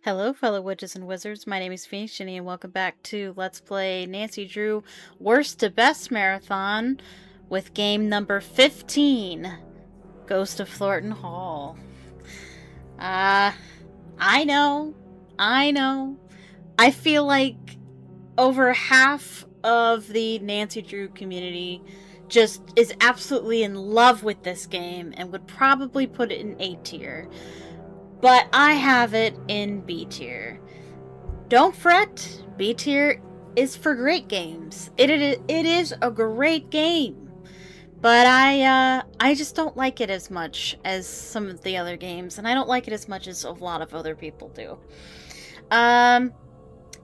Hello, fellow witches and wizards. My name is Phoenix Jenny, and welcome back to Let's Play Nancy Drew Worst to Best Marathon with game number 15, Ghost of Thornton Hall. I know. I feel like over half of the Nancy Drew community just is absolutely in love with this game and would probably put it in A tier. But I have it in B tier. Don't fret, B tier is for great games. It is a great game. But I just don't like it as much as some of the other games, and I don't like it as much as a lot of other people do.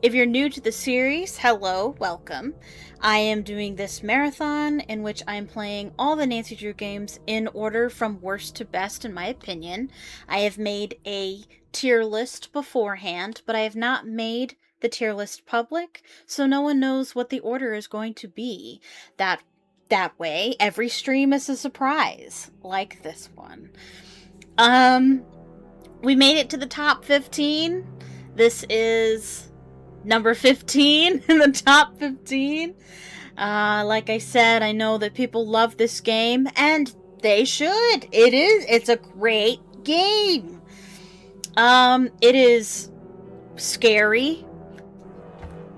If you're new to the series, hello, welcome. I am doing this marathon in which I'm playing all the Nancy Drew games in order from worst to best, in my opinion. I have made a tier list beforehand, but I have not made the tier list public, so no one knows what the order is going to be. That way, every stream is a surprise, like this one. We made it to the top 15. This is number 15 in the top 15. Like I said, I know that people love this game, and they should. It's a great game. It is scary.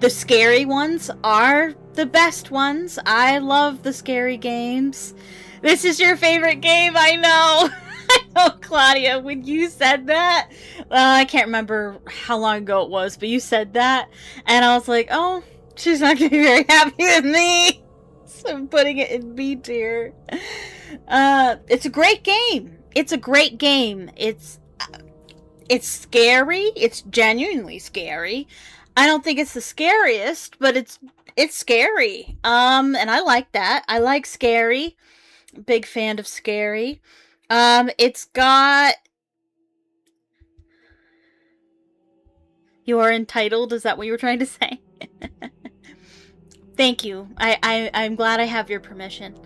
The scary ones are the best ones. I love the scary games. This is your favorite game, I know. I know, Claudia, when you said that, I can't remember how long ago it was, but you said that, and I was like, oh, she's not going to be very happy with me, so I'm putting it in B tier. It's a great game. It's a great game. It's scary. It's genuinely scary. I don't think it's the scariest, but it's scary. And I like that. I like scary. Big fan of scary. It's got... You are entitled? Is that what you were trying to say? Thank you. I'm glad I have your permission.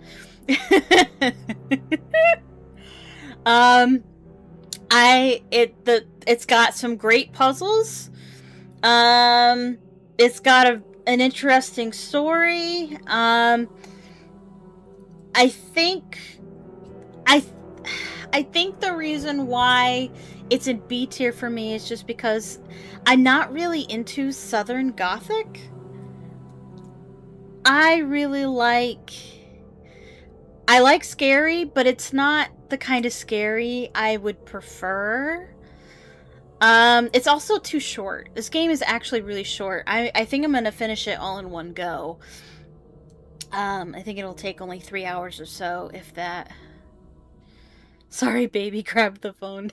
It's got some great puzzles. It's got an interesting story. I think the reason why it's in B tier for me is just because I'm not really into Southern Gothic. I like scary, but it's not the kind of scary I would prefer. It's also too short. This game is actually really short. I think I'm gonna finish it all in one go. I think it'll take only 3 hours or so, if that. Sorry, baby grabbed the phone.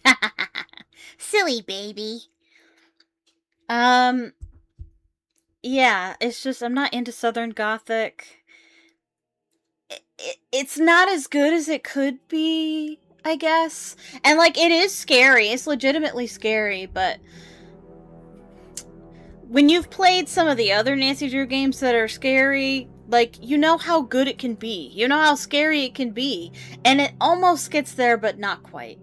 Silly baby. Yeah, it's just, I'm not into Southern Gothic. It's not as good as it could be, I guess. And, like, it is scary. It's legitimately scary, but when you've played some of the other Nancy Drew games that are scary, like, you know how good it can be. You know how scary it can be. And it almost gets there, but not quite.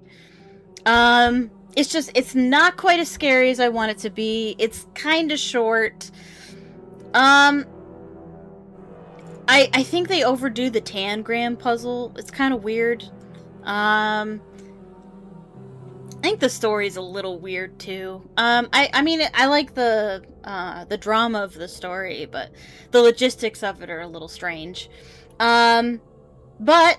It's not quite as scary as I want it to be. It's kind of short. I think they overdo the Tangram puzzle. It's kind of weird. I think the story's a little weird too. I mean, I like the drama of the story, but the logistics of it are a little strange. But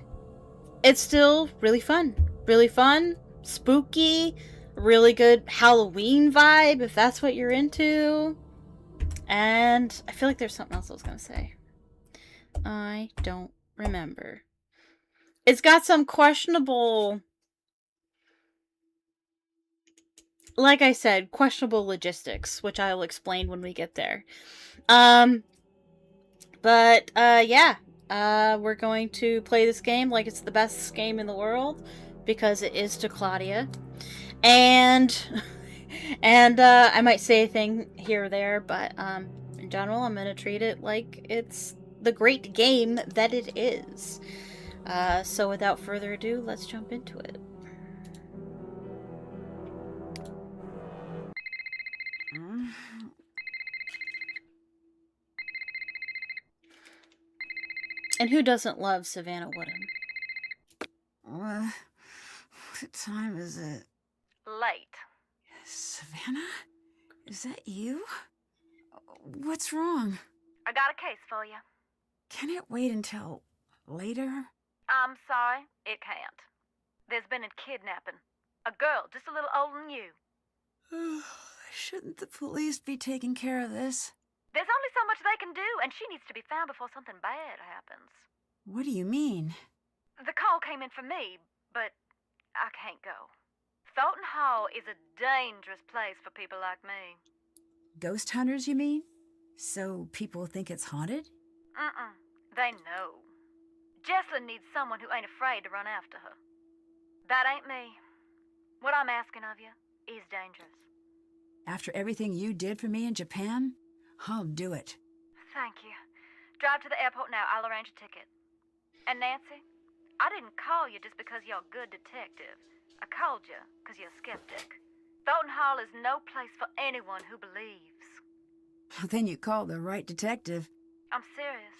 it's still really fun. Really fun, spooky, really good Halloween vibe, if that's what you're into. And I feel like there's something else I was gonna say. I don't remember. It's got some questionable, like I said, questionable logistics, which I'll explain when we get there. Yeah. we're going to play this game like it's the best game in the world, because it is to Claudia. And I might say a thing here or there, but in general, I'm gonna treat it like it's the great game that it is. So without further ado, let's jump into it. And who doesn't love Savannah Woodham? What time is it? Late. Savannah? Is that you? What's wrong? I got a case for you. Can it wait until later? I'm sorry, it can't. There's been a kidnapping. A girl just a little older than you. Shouldn't the police be taking care of this? There's only so much they can do, and she needs to be found before something bad happens. What do you mean? The call came in for me, but I can't go. Thornton Hall is a dangerous place for people like me. Ghost hunters, you mean? So people think it's haunted? They know. Jesslyn needs someone who ain't afraid to run after her. That ain't me. What I'm asking of you is dangerous. After everything you did for me in Japan, I'll do it. Thank you. Drive to the airport now. I'll arrange a ticket. And Nancy, I didn't call you just because you're a good detective. I called you because you're a skeptic. Thornton Hall is no place for anyone who believes. Then you called the right detective. I'm serious.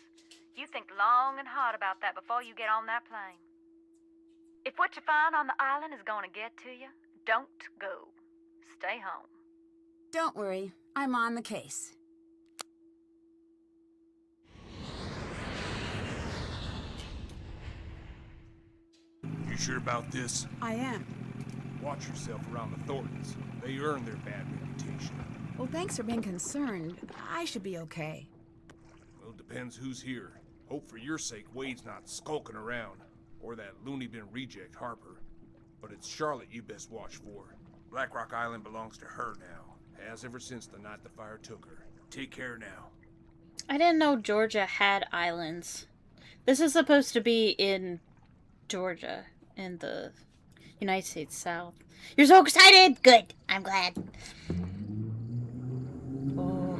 You think long and hard about that before you get on that plane. If what you find on the island is going to get to you, don't go. Stay home. Don't worry, I'm on the case. You sure about this? I am. Watch yourself around the Thorntons. They earn their bad reputation. Well, thanks for being concerned. I should be okay. Well, it depends who's here. Hope for your sake Wade's not skulking around. Or that loony bin reject Harper. But it's Charlotte you best watch for. Black Rock Island belongs to her now. Has ever since the night the fire took her. Take care now. I didn't know Georgia had islands. This is supposed to be in Georgia, in the United States South. You're so excited! Good. I'm glad. Oh.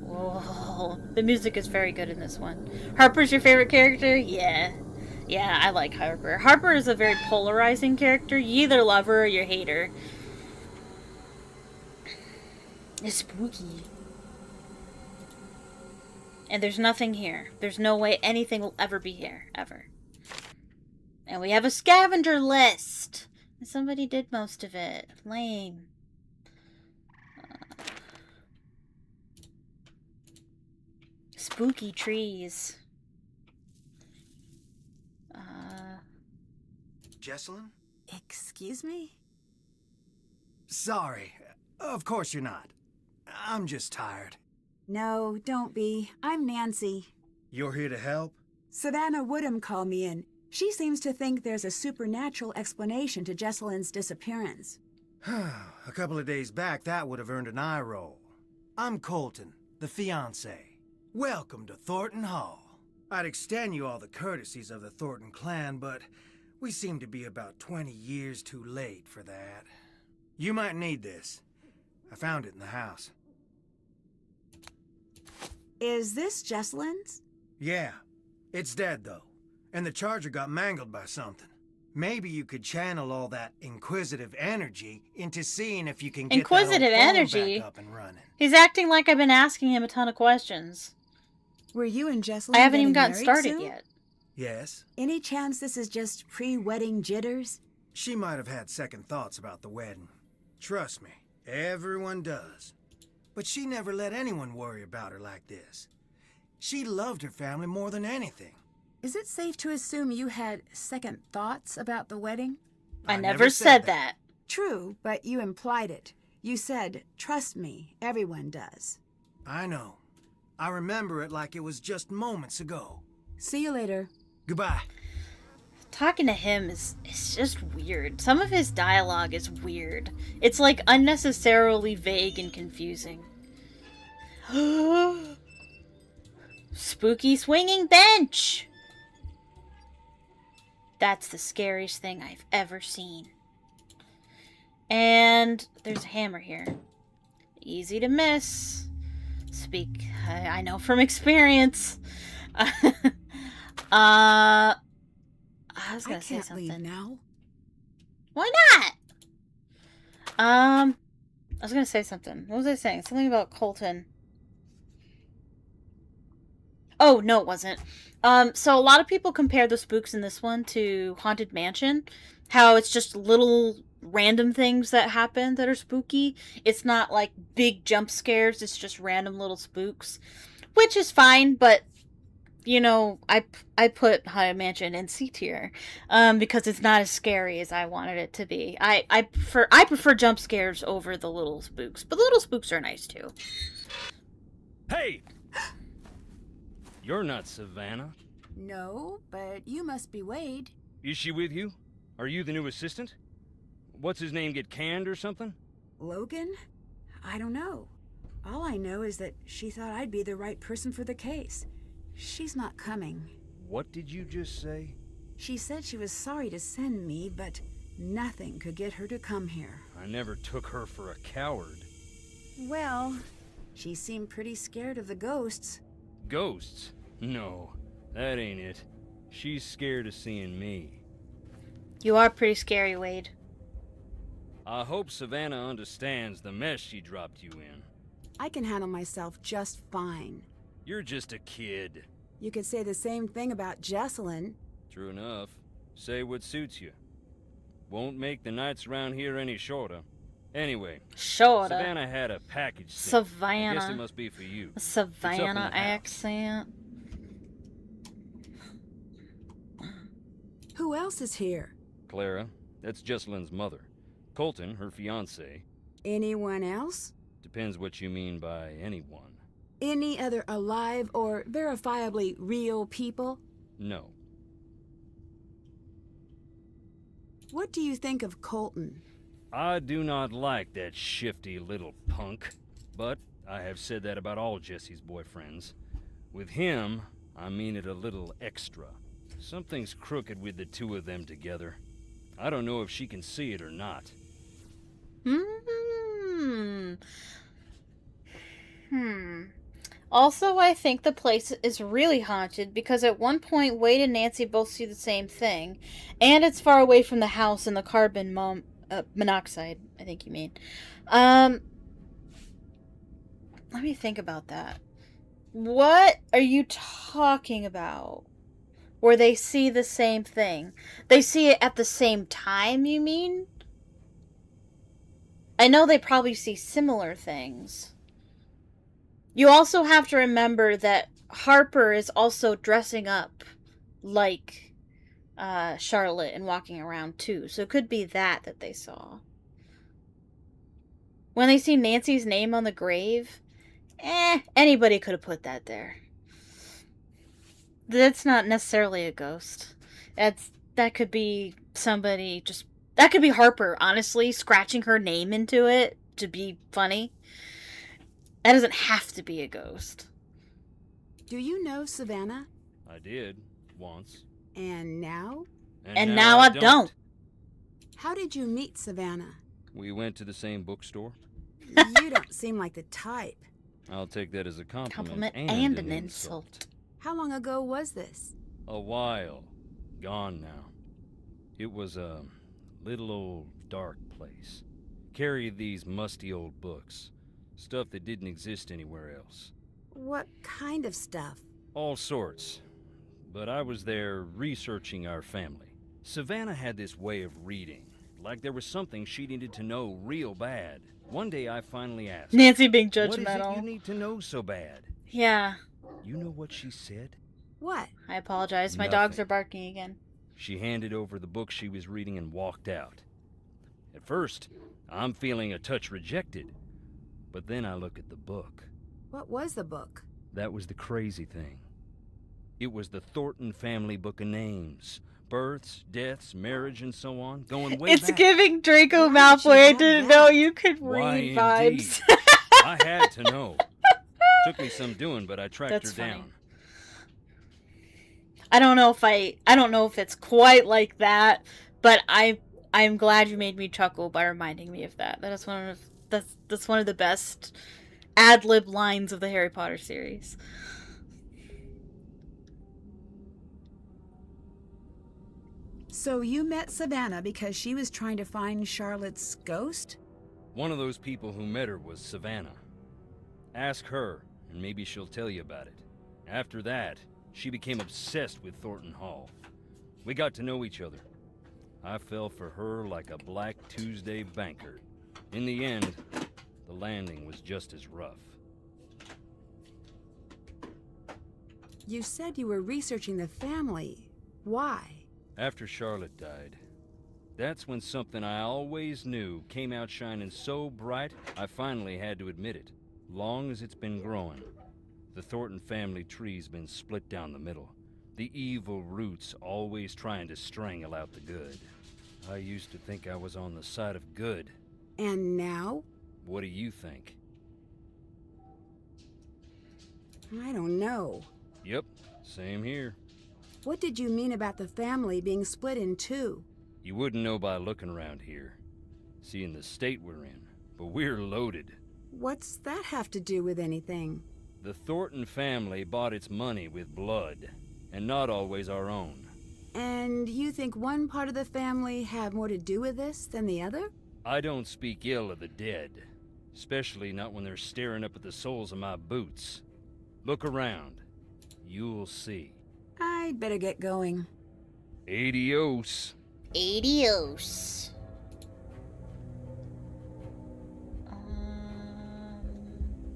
Whoa. The music is very good in this one. Harper's your favorite character? Yeah. Yeah, I like Harper. Harper is a very polarizing character. You either love her or you hate her. It's spooky. And there's nothing here. There's no way anything will ever be here. Ever. And we have a scavenger list. And somebody did most of it. Lame. Spooky trees. Jesselyn? Excuse me? Sorry. Of course you're not. I'm just tired. No, don't be. I'm Nancy. You're here to help? Savannah Woodham called me in. She seems to think there's a supernatural explanation to Jesselyn's disappearance. A couple of days back, that would have earned an eye roll. I'm Colton, the fiancé. Welcome to Thornton Hall. I'd extend you all the courtesies of the Thornton clan, but we seem to be about 20 years too late for that. You might need this. I found it in the house. Is this Jesselyn's? Yeah. It's dead, though. And the charger got mangled by something. Maybe you could channel all that inquisitive energy into seeing if you can get Inquisitive that old phone energy? back up and running. He's acting like I've been asking him a ton of questions. Were you and Jesselyn I haven't even getting gotten married started soon? yet. Yes. Any chance this is just pre-wedding jitters? She might have had second thoughts about the wedding. Trust me, everyone does. But she never let anyone worry about her like this. She loved her family more than anything. Is it safe to assume you had second thoughts about the wedding? I never said that. True, but you implied it. You said, trust me, everyone does. I know. I remember it like it was just moments ago. See you later. Goodbye. Talking to him is just weird. Some of his dialogue is weird. It's like unnecessarily vague and confusing. Spooky swinging bench! That's the scariest thing I've ever seen. And there's a hammer here. Easy to miss. I know from experience. I was gonna say something. Leave now. Why not? I was gonna say something. What was I saying? Something about Colton. Oh, no, it wasn't. So a lot of people compare the spooks in this one to Haunted Mansion. How it's just little random things that happen that are spooky. It's not like big jump scares. It's just random little spooks. Which is fine, but, you know, I put Haunted Mansion in C tier. Because it's not as scary as I wanted it to be. I prefer jump scares over the little spooks. But the little spooks are nice, too. Hey! You're not Savannah. No, but you must be Wade. Is she with you? Are you the new assistant? What's his name, get canned or something? Logan? I don't know. All I know is that she thought I'd be the right person for the case. She's not coming. What did you just say? She said she was sorry to send me, but nothing could get her to come here. I never took her for a coward. Well, she seemed pretty scared of the ghosts. Ghosts? No, that ain't it. She's scared of seeing me. You are pretty scary, Wade. I hope Savannah understands the mess she dropped you in. I can handle myself just fine. You're just a kid. You could say the same thing about Jessalyn. True enough. Say what suits you. Won't make the nights around here any shorter. Anyway, Shorter. Savannah had a package sent. Savannah. I guess it must be for you. A Savannah It's up in the house. accent. Who else is here? Clara, that's Jessalyn's mother. Colton, her fiancé. Anyone else? Depends what you mean by anyone. Any other alive or verifiably real people? No. What do you think of Colton? I do not like that shifty little punk. But I have said that about all Jesse's boyfriends. With him, I mean it a little extra. Something's crooked with the two of them together. I don't know if she can see it or not. Also, I think the place is really haunted because at one point Wade and Nancy both see the same thing. And it's far away from the house and the carbon monoxide, I think you mean. Let me think about that. What are you talking about? Where they see the same thing? They see it at the same time, you mean? I know they probably see similar things. You also have to remember that Harper is also dressing up like Charlotte and walking around too. So it could be that they saw. When they see Nancy's name on the grave, anybody could have put that there. That's not necessarily a ghost. That could be somebody just... That could be Harper, honestly, scratching her name into it to be funny. That doesn't have to be a ghost. Do you know Savannah? I did, once. And now? And now I don't. How did you meet Savannah? We went to the same bookstore. You don't seem like the type. I'll take that as a Compliment and an insult. How long ago was this? A while. Gone now. It was a little old dark place. Carried these musty old books. Stuff that didn't exist anywhere else. What kind of stuff? All sorts. But I was there researching our family. Savannah had this way of reading. Like there was something she needed to know real bad. One day I finally asked, Nancy being what is it judgmental. you need to know so bad? Yeah. You know what she said? What? I apologize. My Nothing. dogs are barking again. She handed over the book she was reading and walked out. At first, I'm feeling a touch rejected. But then I look at the book. What was the book? That was the crazy thing. It was the Thornton family book of names. Births, deaths, marriage, and so on. Going way It's back. giving Draco Why did you Malfoy. I have didn't that? know you could Why, read vibes. indeed. I had to know. Took me some doing, but I tracked That's her funny. down. I don't know if it's quite like that, but I'm glad you made me chuckle by reminding me of that. That's one of the best ad lib lines of the Harry Potter series. So you met Savannah because she was trying to find Charlotte's ghost? One of those people who met her was Savannah. Ask her, and maybe she'll tell you about it. After that, she became obsessed with Thornton Hall. We got to know each other. I fell for her like a Black Tuesday banker. In the end, the landing was just as rough. You said you were researching the family. Why? After Charlotte died, that's when something I always knew came out shining so bright, I finally had to admit it. Long as it's been growing, the Thornton family tree's been split down the middle. The evil roots always trying to strangle out the good. I used to think I was on the side of good. And now? What do you think? I don't know. Yep, same here. What did you mean about the family being split in two? You wouldn't know by looking around here, seeing the state we're in, but we're loaded. What's that have to do with anything? The Thornton family bought its money with blood, and not always our own. And you think one part of the family had more to do with this than the other? I don't speak ill of the dead, especially not when they're staring up at the soles of my boots. Look around. You'll see. I'd better get going. Adios. Adios.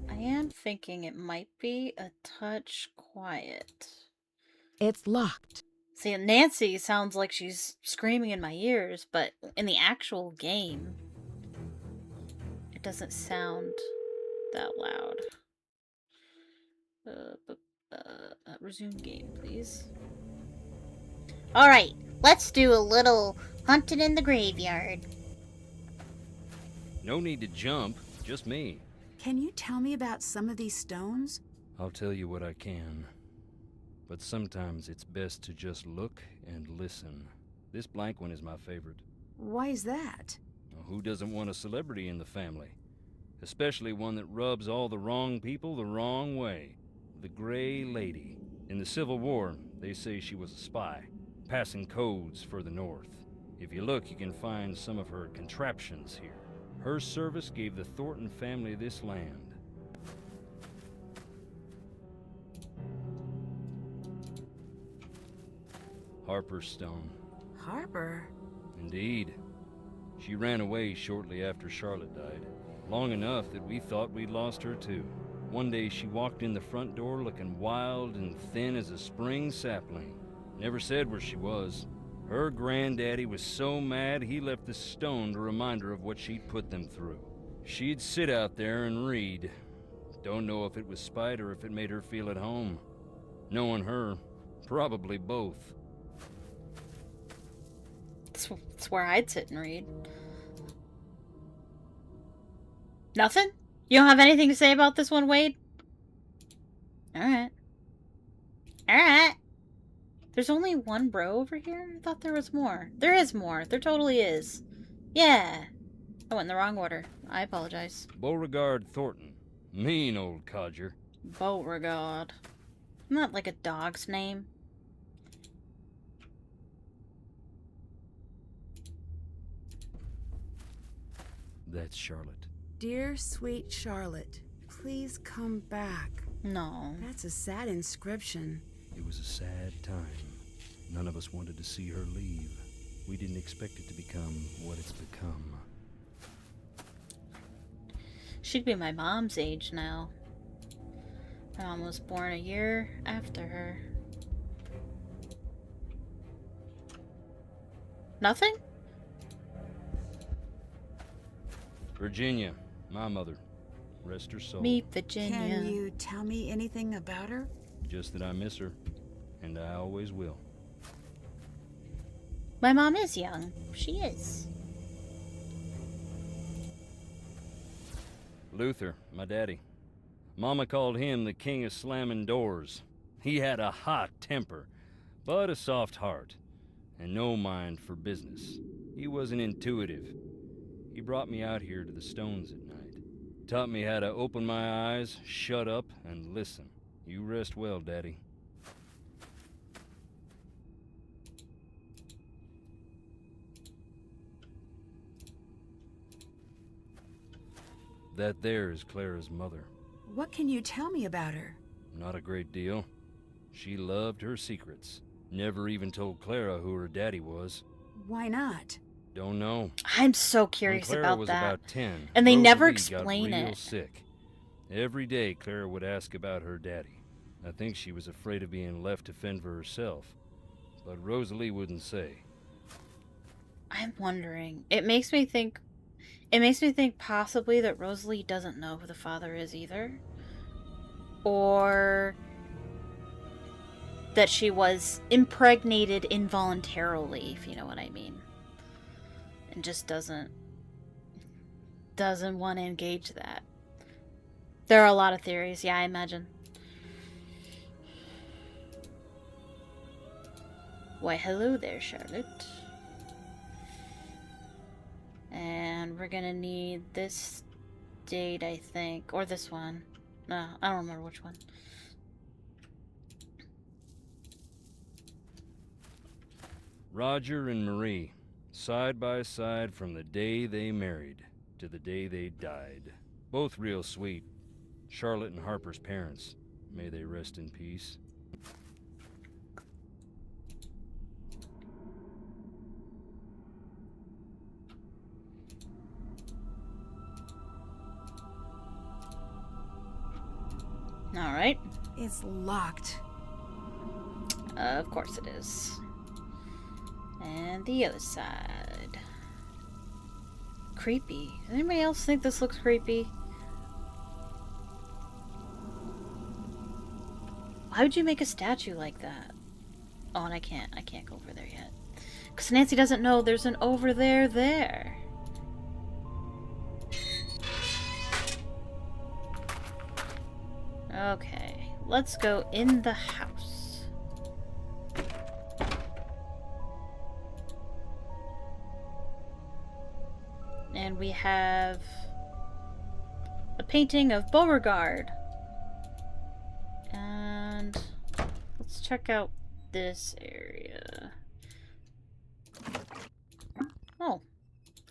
I am thinking it might be a touch quiet. It's locked. See, Nancy sounds like she's screaming in my ears, but in the actual game, it doesn't sound that loud. Resume game, please. Alright, let's do a little hunting in the graveyard. No need to jump, just me. Can you tell me about some of these stones? I'll tell you what I can. But sometimes it's best to just look and listen. This blank one is my favorite. Why is that? Who doesn't want a celebrity in the family? Especially one that rubs all the wrong people the wrong way. The Gray Lady. In the Civil War, they say she was a spy, passing codes for the North. If you look, you can find some of her contraptions here. Her service gave the Thornton family this land. Harper's Stone. Harper? Indeed. She ran away shortly after Charlotte died. Long enough that we thought we'd lost her too. One day she walked in the front door looking wild and thin as a spring sapling. Never said where she was. Her granddaddy was so mad he left the stone to remind her of what she'd put them through. She'd sit out there and read. Don't know if it was spite or if it made her feel at home. Knowing her, probably both. It's where I'd sit and read. Nothing? You don't have anything to say about this one, Wade? Alright. Alright. There's only one row over here? I thought there was more. There is more. There totally is. Yeah. I went in the wrong order. I apologize. Beauregard Thornton. Mean old codger. Beauregard. Isn't that like a dog's name? That's Charlotte. Dear sweet Charlotte, please come back. No. That's a sad inscription. It was a sad time. None of us wanted to see her leave. We didn't expect it to become what it's become. She'd be my mom's age now. My mom was born a year after her. Nothing? Virginia, my mother. Rest her soul. Meet Virginia. Can you tell me anything about her? Just that I miss her, and I always will. My mom is young. She is. Luther, my daddy. Mama called him the king of slamming doors. He had a hot temper, but a soft heart, and no mind for business. He wasn't intuitive. He brought me out here to the stones at night. Taught me how to open my eyes, shut up, and listen. You rest well, Daddy. That there is Clara's mother. What can you tell me about her? Not a great deal. She loved her secrets. Never even told Clara who her daddy was. Why not? Don't know. I'm so When curious Clara about was that. about 10, And they never Rosalie explain got real it. sick. Every day Clara would ask about her daddy. I think she was afraid of being left to fend for herself. But Rosalie wouldn't say. I'm wondering. It makes me think possibly that Rosalie doesn't know who the father is either. Or that she was impregnated involuntarily, if you know what I mean. And just doesn't want to engage that. There are a lot of theories, yeah, I imagine. Why, hello there, Charlotte. And we're gonna need this date, I think. Or this one. No, I don't remember which one. Roger and Marie, side by side from the day they married to the day they died. Both real sweet. Charlotte and Harper's parents. May they rest in peace. Alright. It's locked. Of course it is. And the other side. Creepy. Does anybody else think this looks creepy? Why would you make a statue like that? Oh, and I can't go over there yet. Because Nancy doesn't know there's an over there. Okay, let's go in the house. And we have a painting of Beauregard. And let's check out this area. Oh,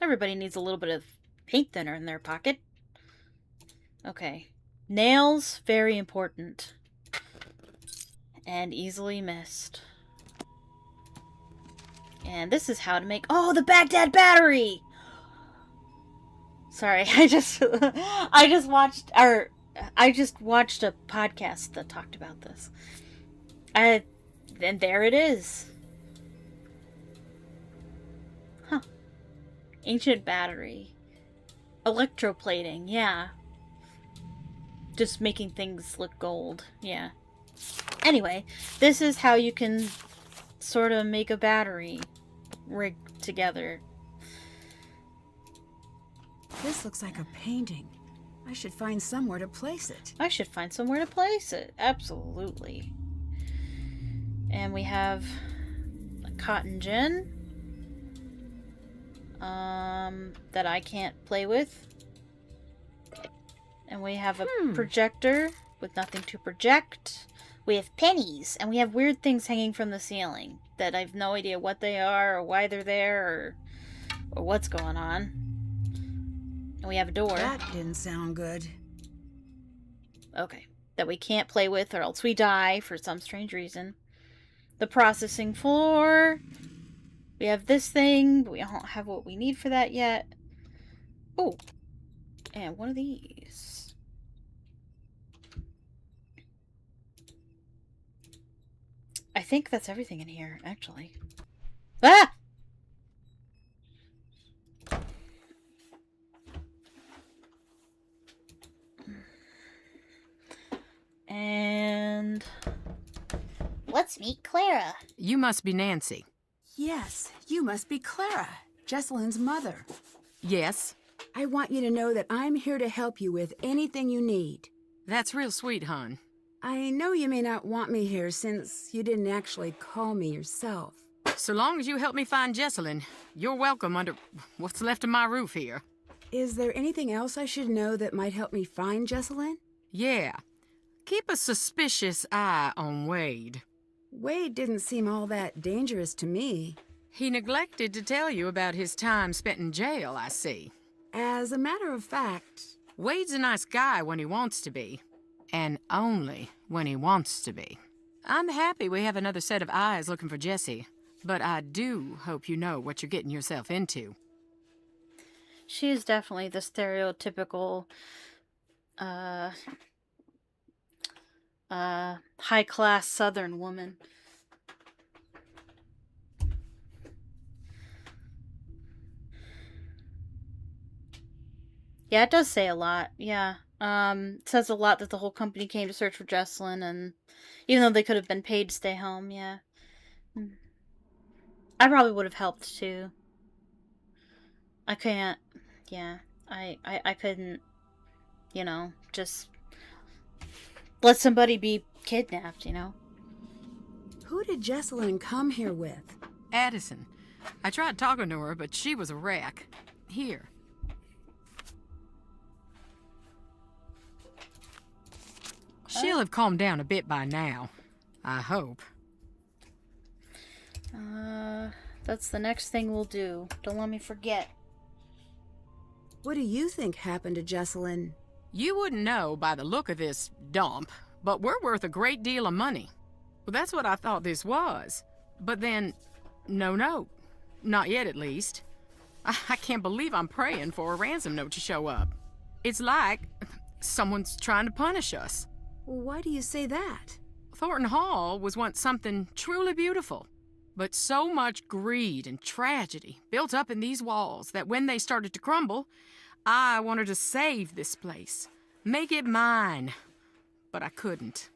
everybody needs a little bit of paint thinner in their pocket. Okay. Nails, very important. And easily missed. And this is how to make... Oh, the Baghdad battery! Sorry, I just watched a podcast that talked about this. And there it is. Huh. Ancient battery. Electroplating, yeah. Just making things look gold, yeah. Anyway, this is how you can sort of make a battery rig together. This looks like a painting. I should find somewhere to place it. I should find somewhere to place it. Absolutely. And we have a cotton gin. That I can't play with. And we have a projector with nothing to project. We have pennies, and we have weird things hanging from the ceiling that I have no idea what they are, or why they're there, or what's going on. And we have a door. That didn't sound good. Okay. That we can't play with, or else we die for some strange reason. The processing floor. We have this thing, but we don't have what we need for that yet. Oh. And one of these. I think that's everything in here, actually. Ah! And let's meet Clara. You must be Nancy. Yes, you must be Clara, Jesselyn's mother. Yes? I want you to know that I'm here to help you with anything you need. That's real sweet, hon. I know you may not want me here since you didn't actually call me yourself. So long as you help me find Jesselyn, you're welcome under what's left of my roof here. Is there anything else I should know that might help me find Jesselyn? Yeah. Keep a suspicious eye on Wade. Wade didn't seem all that dangerous to me. He neglected to tell you about his time spent in jail, I see. As a matter of fact, Wade's a nice guy when he wants to be. And only when he wants to be. I'm happy we have another set of eyes looking for Jessie, but I do hope you know what you're getting yourself into. She is definitely the stereotypical, high-class Southern woman. Yeah, it does say a lot, yeah. It says a lot that the whole company came to search for Jesselyn, and even though they could have been paid to stay home, yeah. I probably would have helped, too. I can't, yeah. I couldn't, you know, just let somebody be kidnapped, you know? who did Jesselyn come here with? Addison. I tried talking to her, but she was a wreck. Here. She'll have calmed down a bit by now. I hope. That's the next thing we'll do. Don't let me forget. What do you think happened to Jesselyn? You wouldn't know by the look of this dump, but we're worth a great deal of money. Well, that's what I thought this was. But then, no. Not yet, at least. I can't believe I'm praying for a ransom note to show up. It's like someone's trying to punish us. Why do you say that? Thornton Hall was once something truly beautiful. But so much greed and tragedy built up in these walls that when they started to crumble, I wanted to save this place, make it mine. But I couldn't.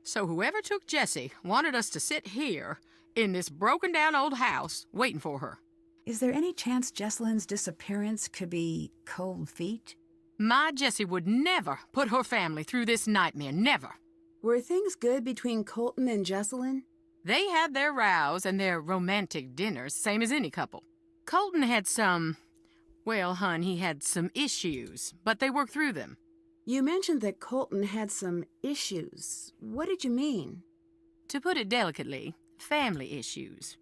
So whoever took Jessie wanted us to sit here in this broken down old house waiting for her. Is there any chance Jesselyn's disappearance could be cold feet? My Jessie would never put her family through this nightmare, never. Were things good between Colton and Jesselyn? They had their rows and their romantic dinners, same as any couple. Colton had well, hun, he had some issues, but they worked through them. You mentioned that Colton had some issues. What did you mean? To put it delicately, family issues.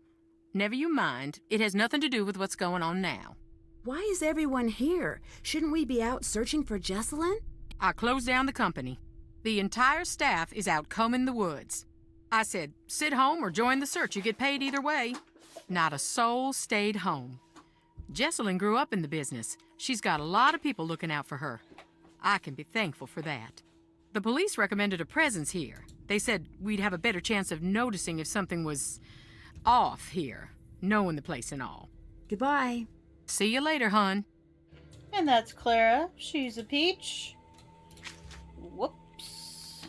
Never you mind, it has nothing to do with what's going on now. Why is everyone here? Shouldn't we be out searching for Jesselyn? I closed down the company. The entire staff is out combing the woods. I said, sit home or join the search. You get paid either way. Not a soul stayed home. Jesselyn grew up in the business. She's got a lot of people looking out for her. I can be thankful for that. The police recommended a presence here. They said we'd have a better chance of noticing if something was off here, knowing the place and all. Goodbye. See you later, hun. And that's Clara. She's a peach. Whoops.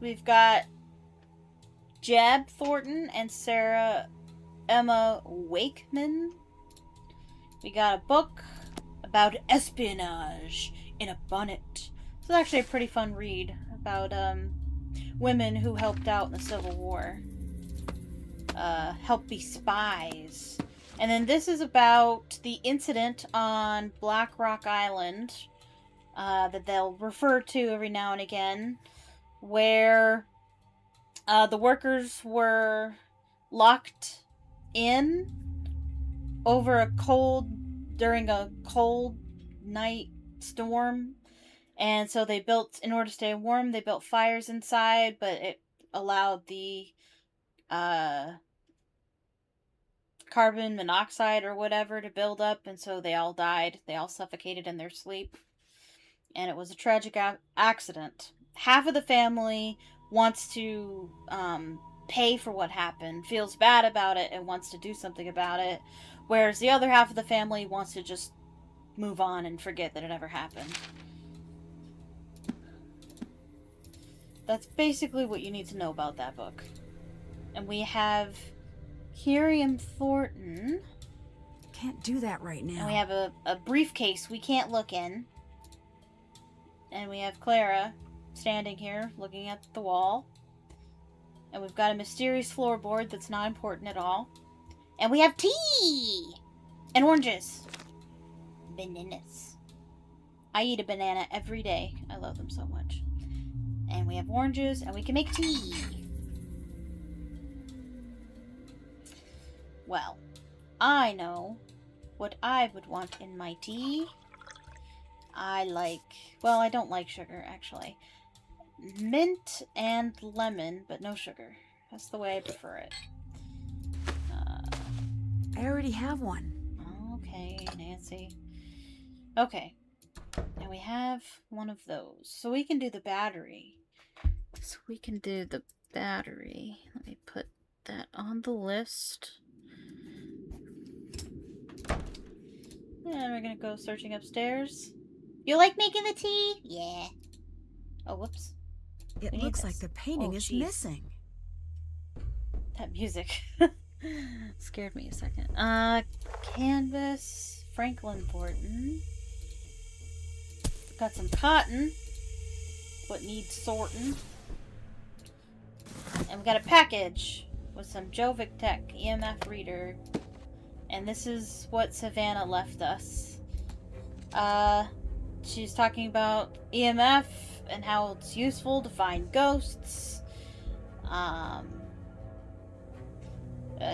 We've got Jeb Thornton and Sarah Emma Wakeman. We got a book about espionage in a bonnet. It's actually a pretty fun read about women who helped out in the Civil War. Help be spies. And then this is about the incident on Black Rock Island that they'll refer to every now and again, where the workers were locked in during a cold night storm. And so they in order to stay warm, they built fires inside, but it allowed the carbon monoxide or whatever to build up, and so they all died. They all suffocated in their sleep. And it was a tragic accident. Half of the family wants to pay for what happened, feels bad about it, and wants to do something about it, whereas the other half of the family wants to just move on and forget that it ever happened. That's basically what you need to know about that book. And we have Hiriam Thornton. Can't do that right now. And we have a briefcase we can't look in. And we have Clara standing here looking at the wall. And we've got a mysterious floorboard that's not important at all. And we have tea! And oranges. Bananas. I eat a banana every day. I love them so much. And we have oranges, and we can make tea. Well, I know what I would want in my tea. I don't like sugar, actually. Mint and lemon, but no sugar. That's the way I prefer it. I already have one. Okay, Nancy. Okay. Now we have one of those. So we can do the battery. Let me put that on the list. And we're gonna go searching upstairs. You like making the tea? Yeah. Oh, whoops. It looks like the painting is missing. That music scared me a second. Canvas, Franklin Thornton. Got some cotton, but needs sorting. And we got a package with some Jovic Tech EMF reader. And this is what Savannah left us. She's talking about EMF and how it's useful to find ghosts.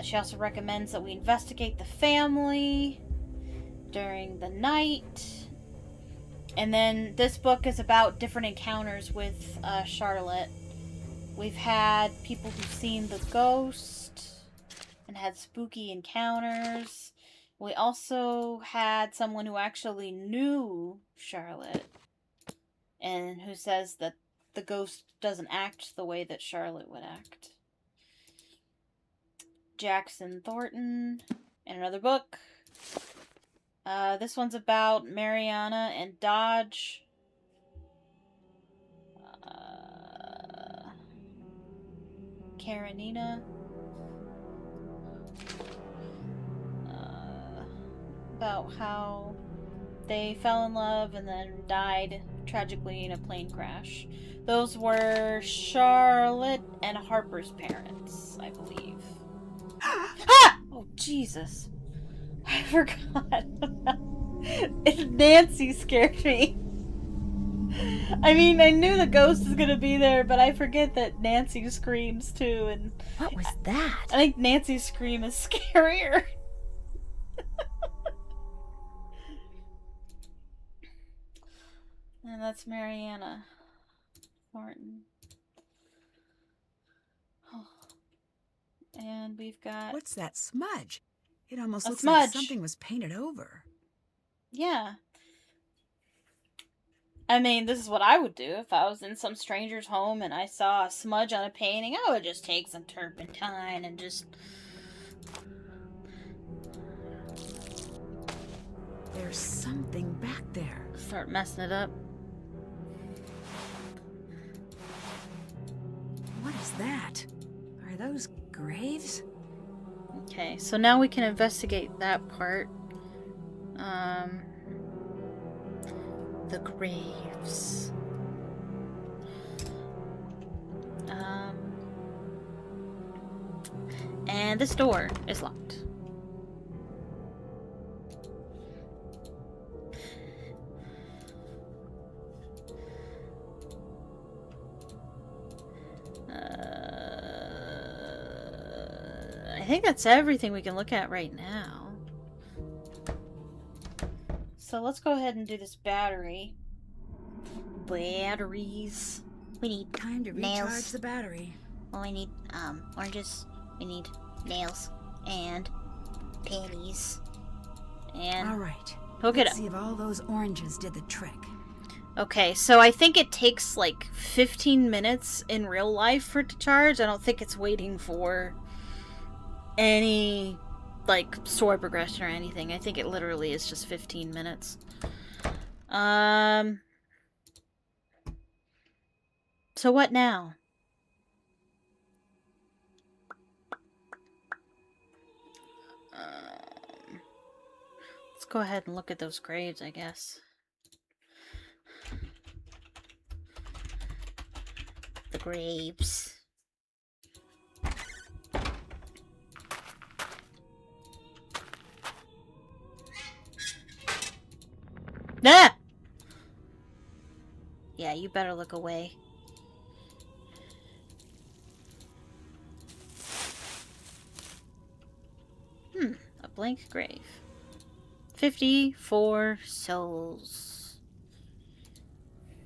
She also recommends that we investigate the family during the night. And then this book is about different encounters with Charlotte. We've had people who've seen the ghost and had spooky encounters. We also had someone who actually knew Charlotte and who says that the ghost doesn't act the way that Charlotte would act. Jackson Thornton and another book. This one's about Mariana and Dodge. Karenina. About how they fell in love and then died tragically in a plane crash. Those were Charlotte and Harper's parents, I believe. Ah! Oh, Jesus. I forgot. Nancy scared me. I mean, I knew the ghost was gonna be there, but I forget that Nancy screams too, and What was that? I think Nancy's scream is scarier. And that's Mariana Thornton. Oh. And we've got... What's that smudge? It almost looks smudge. like something was painted over. Yeah. I mean, this is what I would do if I was in some stranger's home and I saw a smudge on a painting. I would just take some turpentine and just... There's something back there. start messing it up. What is that? Are those graves? Okay, so now we can investigate that part. The graves. And this door is locked. I think that's everything we can look at right now. So let's go ahead and do this battery. Batteries. We need Time to nails. recharge the battery. Well, we need oranges. We need nails and panties. And All right. hook it Let's up. see if all those oranges did the trick. Okay, so I think it takes like 15 minutes in real life for it to charge. I don't think it's waiting for any like story progression or anything. I think it literally is just 15 minutes. So what now? Let's go ahead and look at those graves, I guess. Graves. Ah! Yeah, you better look away. A blank grave. 54 souls.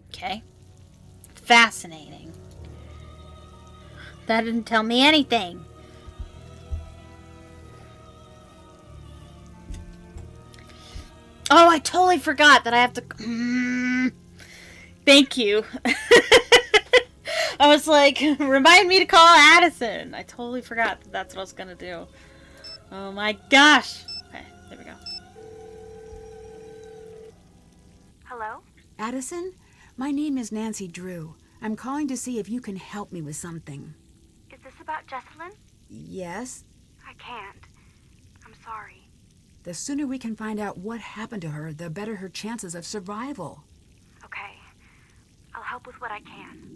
Okay. Fascinating. That didn't tell me anything. Oh, I totally forgot that I have to... Thank you. I was like, remind me to call Addison. I totally forgot that that's what I was gonna do. Oh my gosh. Okay, there we go. Hello? Addison, my name is Nancy Drew. I'm calling to see if you can help me with something. Is this about Jesselyn? Yes? I can't. I'm sorry. The sooner we can find out what happened to her, the better her chances of survival. Okay. I'll help with what I can.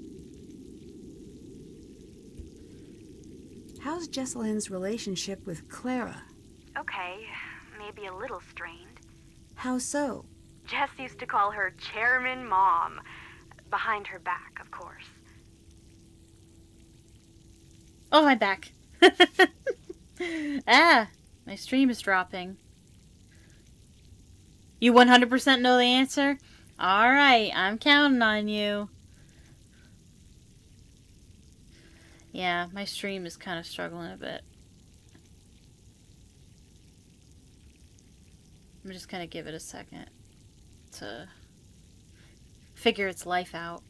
How's Jesselyn's relationship with Clara? Okay. Maybe a little strained. How so? Jess used to call her Chairman Mom. Behind her back, of course. Oh, my back. Ah, my stream is dropping. You 100% know the answer? Alright, I'm counting on you. Yeah, my stream is kind of struggling a bit. I'm just gonna give it a second to figure its life out.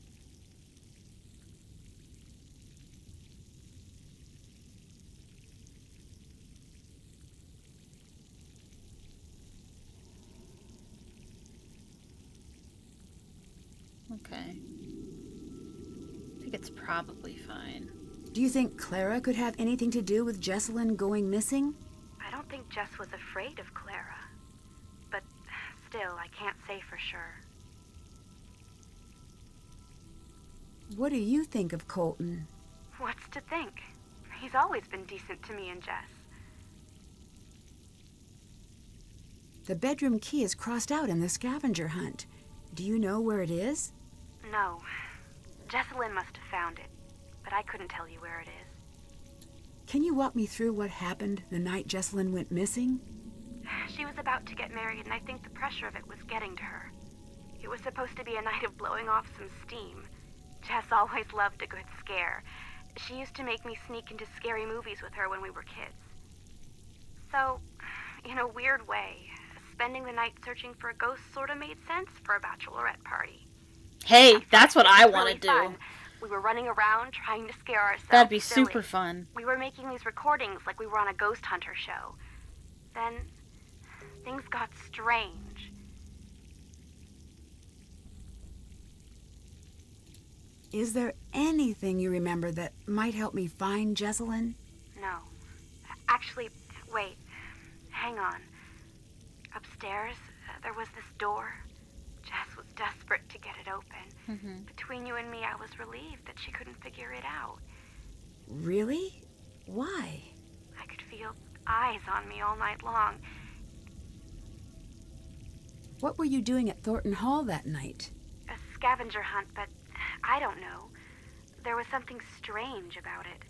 Okay. I think it's probably fine. Do you think Clara could have anything to do with Jesselyn going missing? I don't think Jess was afraid of Clara. But still, I can't say for sure. What do you think of Colton? What's to think? He's always been decent to me and Jess. The bedroom key is crossed out in the scavenger hunt. Do you know where it is? No. Jesselyn must have found it, but I couldn't tell you where it is. Can you walk me through what happened the night Jesselyn went missing? She was about to get married, and I think the pressure of it was getting to her. It was supposed to be a night of blowing off some steam. Jess always loved a good scare. She used to make me sneak into scary movies with her when we were kids. So, in a weird way, spending the night searching for a ghost sort of made sense for a bachelorette party. Hey, that's what I want to Really do. fun. We were running around trying to scare ourselves. That'd be silly. super fun. We were making these recordings like we were on a ghost hunter show. Then, things got strange. Is there anything you remember that might help me find Jesselyn? No. Actually, wait. Hang on. Upstairs, there was this door. Jess was desperate to get it open. Between you and me, I was relieved that she couldn't figure it out. Really? Why? I could feel eyes on me all night long. What were you doing at Thornton Hall that night? A scavenger hunt, but I don't know. There was something strange about it.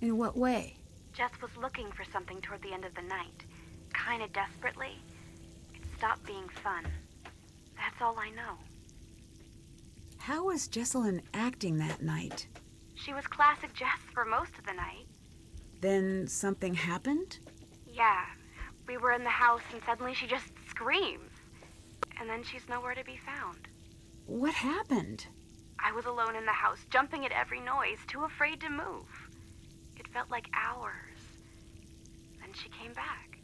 In what way? Jess was looking for something toward the end of the night. Kinda desperately. It stopped being fun. That's all I know. How was Jesselyn acting that night? She was classic Jess for most of the night. Then something happened? Yeah, we were in the house and suddenly she just screams. And then she's nowhere to be found. What happened? I was alone in the house, jumping at every noise, too afraid to move. It felt like hours. Then she came back.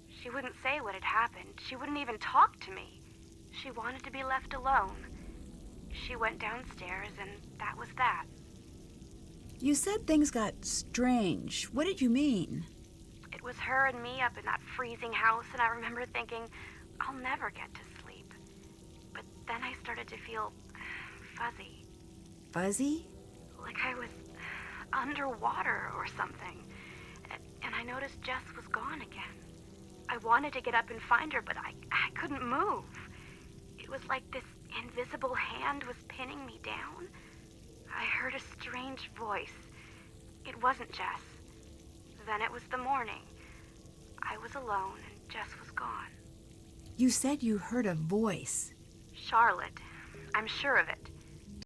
She wouldn't say what had happened. She wouldn't even talk to me. She wanted to be left alone. She went downstairs, and that was that. You said things got strange. What did you mean? It was her and me up in that freezing house, and I remember thinking, I'll never get to sleep. But then I started to feel fuzzy. Fuzzy? like I was underwater or something. And I noticed Jess was gone again. I wanted to get up and find her, but I couldn't move. It was like this invisible hand was pinning me down. I heard a strange voice. It wasn't Jess. Then it was the morning. I was alone and Jess was gone. You said you heard a voice. Charlotte. I'm sure of it.